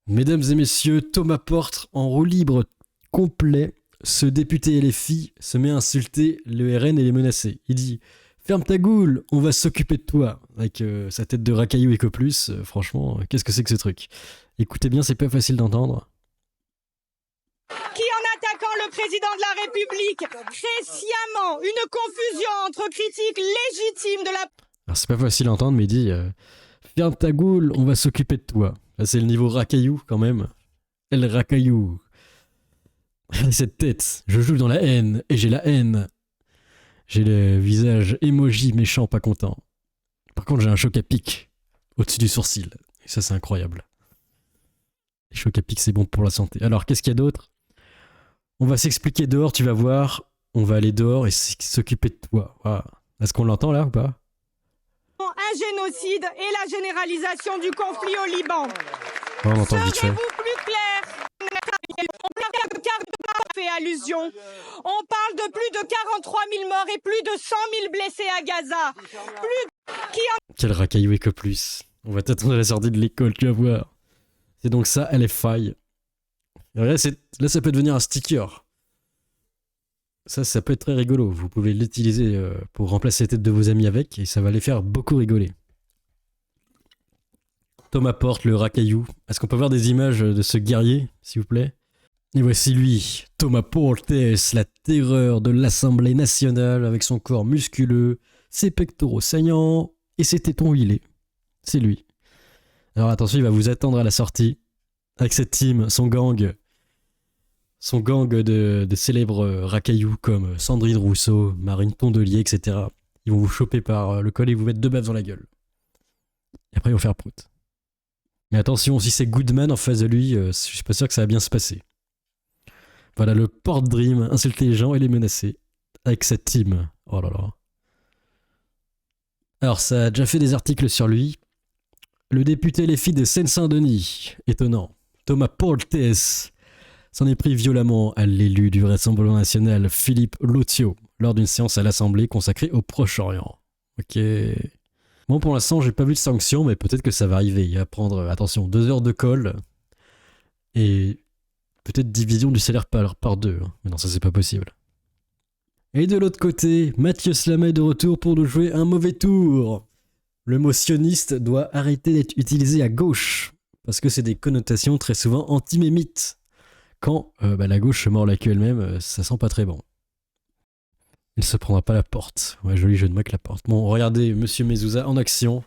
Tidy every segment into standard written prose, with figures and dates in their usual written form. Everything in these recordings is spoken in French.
Mesdames et messieurs, Thomas Porte en roue libre complet. Ce député LFI se met à insulter le RN et les menacer. Il dit « Ferme ta goule, on va s'occuper de toi » avec sa tête de racaillou Ecoplus. Franchement, qu'est-ce que c'est que ce truc? Écoutez bien, c'est pas facile d'entendre. Qui, en attaquant le président de la République, crée sciemment une confusion entre critiques légitimes de la... Alors c'est pas facile à entendre, mais il dit « Ferme ta goule, on va s'occuper de toi ». Là, c'est le niveau racaillou quand même. El racaillou. Cette tête, je joue dans la haine et j'ai la haine. J'ai le visage emoji méchant pas content. Par contre, j'ai un choc à pic au-dessus du sourcil. Et ça, c'est incroyable. Les chocs à pic, c'est bon pour la santé. Alors, qu'est-ce qu'il y a d'autre? On va s'expliquer dehors, tu vas voir. On va aller dehors et s'occuper de toi. Voilà. Est-ce qu'on l'entend là ou pas? Un génocide et la généralisation du conflit au Liban. Oh, on entend vite fait. Serez-vous plus clair? On fait allusion. On parle de plus de 43 000 morts et plus de 100 000 blessés à Gaza. Quel racaillou Ecoplus. On va t'attendre à la sortie de l'école, tu vas voir. C'est donc ça, LFI. Là, ça peut devenir un sticker. Ça peut être très rigolo. Vous pouvez l'utiliser pour remplacer les têtes de vos amis avec et ça va les faire beaucoup rigoler. Thomas Porte, le racaillou. Est-ce qu'on peut voir des images de ce guerrier, s'il vous plaît? Et voici lui, Thomas Portes, la terreur de l'Assemblée nationale avec son corps musculeux, ses pectoraux saillants et ses tétons huilés. C'est lui. Alors attention, il va vous attendre à la sortie avec cette team, son gang de célèbres racailloux comme Sandrine Rousseau, Marine Tondelier, etc. Ils vont vous choper par le col et vous mettre 2 baffes dans la gueule. Et après ils vont faire prout. Mais attention, si c'est Goodman en face de lui, je suis pas sûr que ça va bien se passer. Voilà le Porte Dream, insulter les gens et les menacer. Avec cette team. Oh là là. Alors ça a déjà fait des articles sur lui. Le député LFI de Seine-Saint-Denis. Étonnant. Thomas Portes s'en est pris violemment à l'élu du Rassemblement National, Philippe Lotio, lors d'une séance à l'Assemblée consacrée au Proche-Orient. Ok. Bon, pour l'instant, j'ai pas vu de sanction, mais peut-être que ça va arriver. Il va prendre, attention, 2 heures de colle et peut-être division du salaire par 2. Mais non, ça c'est pas possible. Et de l'autre côté, Mathieu Slamet est de retour pour nous jouer un mauvais tour. Le mot sioniste doit arrêter d'être utilisé à gauche, parce que c'est des connotations très souvent antimémites. Quand la gauche se mord la queue elle-même, ça sent pas très bon. Il se prendra pas la porte. Ouais, joli jeu de mots avec la porte. Bon, regardez Monsieur Mezouza en action.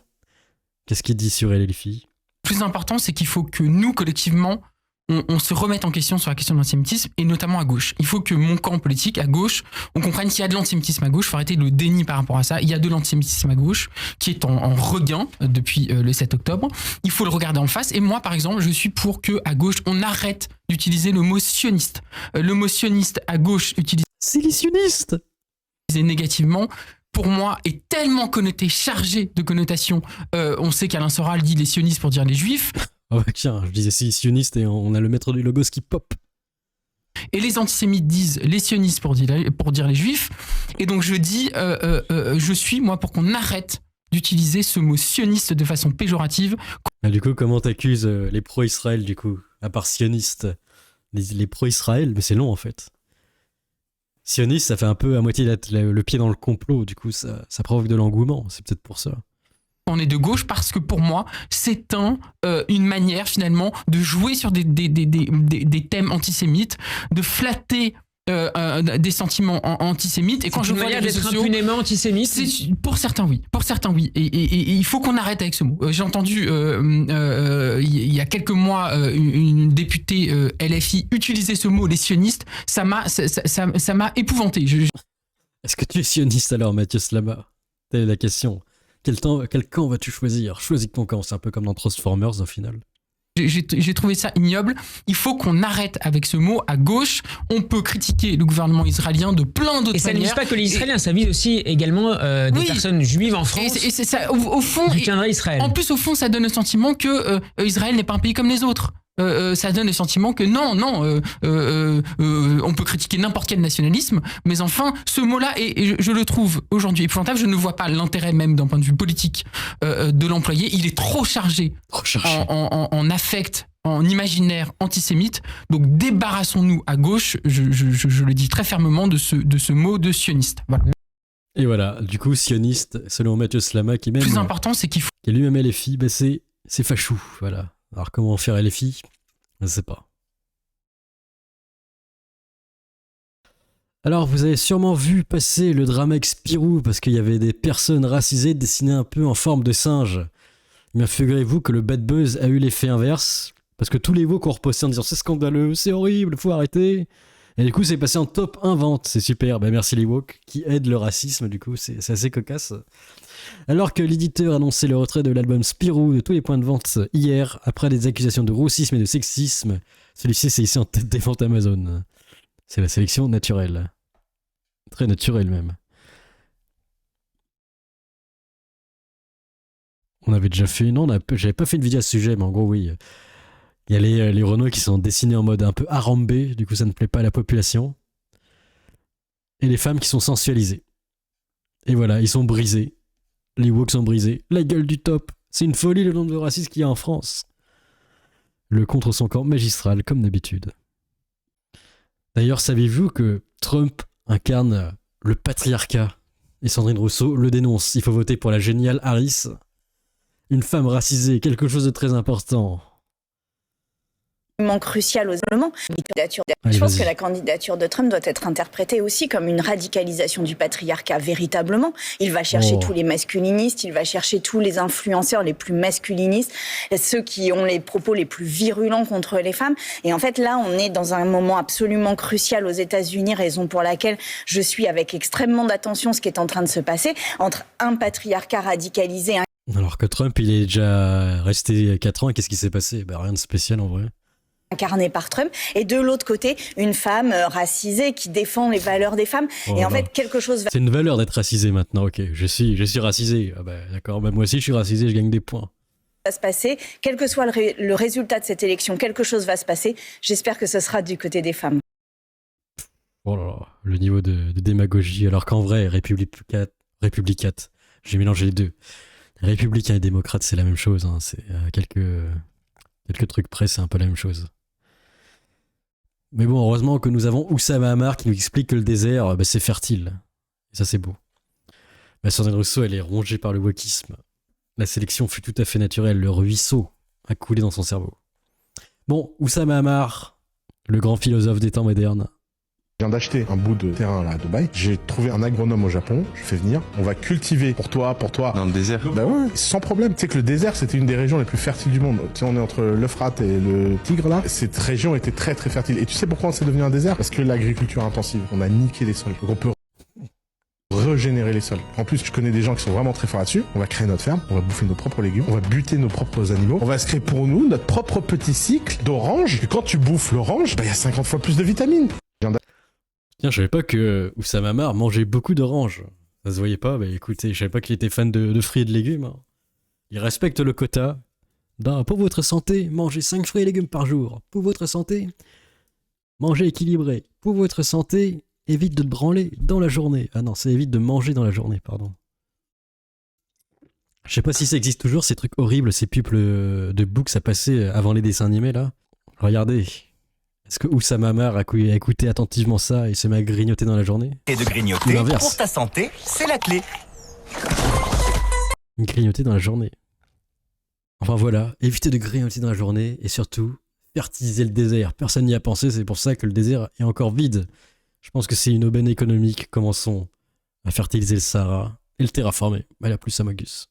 Qu'est-ce qu'il dit sur LFI? Le plus important, c'est qu'il faut que nous, collectivement, on se remette en question sur la question de l'antisémitisme, et notamment à gauche. Il faut que mon camp politique, à gauche, on comprenne qu'il y a de l'antisémitisme à gauche. Il faut arrêter le déni par rapport à ça. Il y a de l'antisémitisme à gauche qui est en regain depuis le 7 octobre. Il faut le regarder en face. Et moi, par exemple, je suis pour que à gauche, on arrête d'utiliser le mot sioniste. Le mot sioniste à gauche utilisé négativement, pour moi, est tellement connoté, chargé de connotations. On sait qu'Alain Soral dit les sionistes pour dire les juifs. Ah ouais, tiens, je disais sioniste et on a le maître du logos qui pop. Et les antisémites disent les sionistes pour dire les juifs. Et donc je dis, je suis moi pour qu'on arrête d'utiliser ce mot sioniste de façon péjorative. Ah, du coup, comment t'accuses les pro-Israël du coup? À part sioniste, les pro-Israël, mais c'est long en fait. Sioniste, ça fait un peu à moitié le pied dans le complot, du coup ça provoque de l'engouement, c'est peut-être pour ça. On est de gauche parce que pour moi, c'est une manière finalement de jouer sur des thèmes antisémites, de flatter des sentiments antisémites. Et quand je vois les réseaux sociaux, impunément antisémite. Pour certains oui. Et il faut qu'on arrête avec ce mot. J'ai entendu il y a quelques mois une députée LFI utiliser ce mot, les sionistes. Ça m'a épouvanté. Est-ce que tu es sioniste alors, Mathieu Slama? Telle est la question. Quel camp vas-tu choisir? Choisis ton camp, c'est un peu comme dans Transformers au final. J'ai trouvé ça ignoble. Il faut qu'on arrête avec ce mot. À gauche, on peut critiquer le gouvernement israélien de plein d'autres manières. Et ça ne vise pas que les Israéliens, ça vise aussi également des personnes juives en France. Et c'est ça, au fond, Israël. En plus, au fond, ça donne le sentiment que Israël n'est pas un pays comme les autres. ça donne le sentiment que on peut critiquer n'importe quel nationalisme, mais enfin, ce mot-là, et je le trouve aujourd'hui épouvantable, je ne vois pas l'intérêt même d'un point de vue politique de l'employer, il est trop chargé, en affect, en imaginaire antisémite, donc débarrassons-nous à gauche, je le dis très fermement, de ce mot de sioniste. Voilà. Et voilà, du coup, sioniste, selon Mathieu Slama, qui Le plus important, c'est qu'il faut... qui est lui-même LFI, bah c'est fachou, voilà. Alors comment faire LFI ? Je ne sais pas. Alors, vous avez sûrement vu passer le drame avec Spirou, parce qu'il y avait des personnes racisées dessinées un peu en forme de singe. Mais figurez-vous que le bad buzz a eu l'effet inverse, parce que tous les woke ont reposté en disant c'est scandaleux, c'est horrible, faut arrêter. Et du coup, c'est passé en top 1 vente, c'est super. Bah, merci les woke qui aident le racisme, du coup, c'est assez cocasse. Alors que l'éditeur annonçait le retrait de l'album Spirou de tous les points de vente hier, après des accusations de racisme et de sexisme, celui-ci s'est hissé en tête des ventes Amazon. C'est la sélection naturelle. Très naturelle même. On avait déjà fait... Non, j'avais pas fait une vidéo à ce sujet, mais en gros, oui. Il y a les Renault qui sont dessinés en mode un peu harambé, du coup ça ne plaît pas à la population. Et les femmes qui sont sensualisées. Et voilà, ils sont brisés. Les woke sont brisés. La gueule du top. C'est une folie le nombre de racistes qu'il y a en France. Le contre son camp magistral, comme d'habitude. D'ailleurs, saviez-vous que Trump incarne le patriarcat ? Et Sandrine Rousseau le dénonce. Il faut voter pour la géniale Harris. Une femme racisée, quelque chose de très important. Crucial aux Parlements. Je pense que la candidature de Trump doit être interprétée aussi comme une radicalisation du patriarcat véritablement. Il va chercher tous les masculinistes, il va chercher tous les influenceurs les plus masculinistes, ceux qui ont les propos les plus virulents contre les femmes. Et en fait, là, on est dans un moment absolument crucial aux États-Unis, raison pour laquelle je suis avec extrêmement d'attention ce qui est en train de se passer entre un patriarcat radicalisé. Alors que Trump, il est déjà resté 4 ans, et qu'est-ce qui s'est passé ? Bah, rien de spécial en vrai. Incarné par Trump, et de l'autre côté, une femme racisée qui défend les valeurs des femmes. Et en fait, quelque chose va... C'est une valeur d'être racisé maintenant, ok. Je suis racisé. Ah bah, d'accord, bah, moi aussi je suis racisé, je gagne des points. Va se passer, quel que soit le résultat de cette élection, quelque chose va se passer. J'espère que ce sera du côté des femmes. Oh là là, le niveau de démagogie, alors qu'en vrai, républicate, j'ai mélangé les deux. Républicain et démocrate, c'est la même chose, hein. C'est quelques trucs près, c'est un peu la même chose. Mais bon, heureusement que nous avons Oussama Hamar qui nous explique que le désert, bah, c'est fertile. Et ça, c'est beau. Bah, Sandrine Rousseau, elle est rongée par le wokisme. La sélection fut tout à fait naturelle. Le ruisseau a coulé dans son cerveau. Bon, Oussama Hamar, le grand philosophe des temps modernes. Je viens d'acheter un bout de terrain là à Dubaï. J'ai trouvé un agronome au Japon. Je fais venir. On va cultiver pour toi. Dans le désert. Bah ouais, sans problème. Tu sais que le désert, c'était une des régions les plus fertiles du monde. Tu sais, on est entre l'Euphrate et le Tigre là. Cette région était très très fertile. Et tu sais pourquoi c'est devenu un désert ? Parce que l'agriculture intensive. On a niqué les sols. Donc on peut régénérer les sols. En plus, je connais des gens qui sont vraiment très forts là-dessus. On va créer notre ferme. On va bouffer nos propres légumes. On va buter nos propres animaux. On va se créer pour nous notre propre petit cycle d'orange. Et quand tu bouffes l'orange, bah il y a 50 fois plus de vitamines. Tiens, je savais pas que Oussama Hamar mangeait beaucoup d'oranges. Ça se voyait pas, bah écoutez, je savais pas qu'il était fan de fruits et de légumes. Hein. Il respecte le quota. Pour votre santé, mangez 5 fruits et légumes par jour. Pour votre santé, mangez équilibré. Pour votre santé, évite de te branler dans la journée. Ah non, c'est évite de manger dans la journée, pardon. Je sais pas si ça existe toujours, ces trucs horribles, ces pubs de books à passer avant les dessins animés, là. Regardez. Est-ce que Oussama Hamar a écouté attentivement ça et se met à grignoter dans la journée ? Et de grignoter, pour ta santé, c'est la clé. Grignoter dans la journée. Enfin voilà, évitez de grignoter dans la journée et surtout, fertiliser le désert. Personne n'y a pensé, c'est pour ça que le désert est encore vide. Je pense que c'est une aubaine économique. Commençons à fertiliser le Sahara et le terraformer. Voilà, plus Samagus.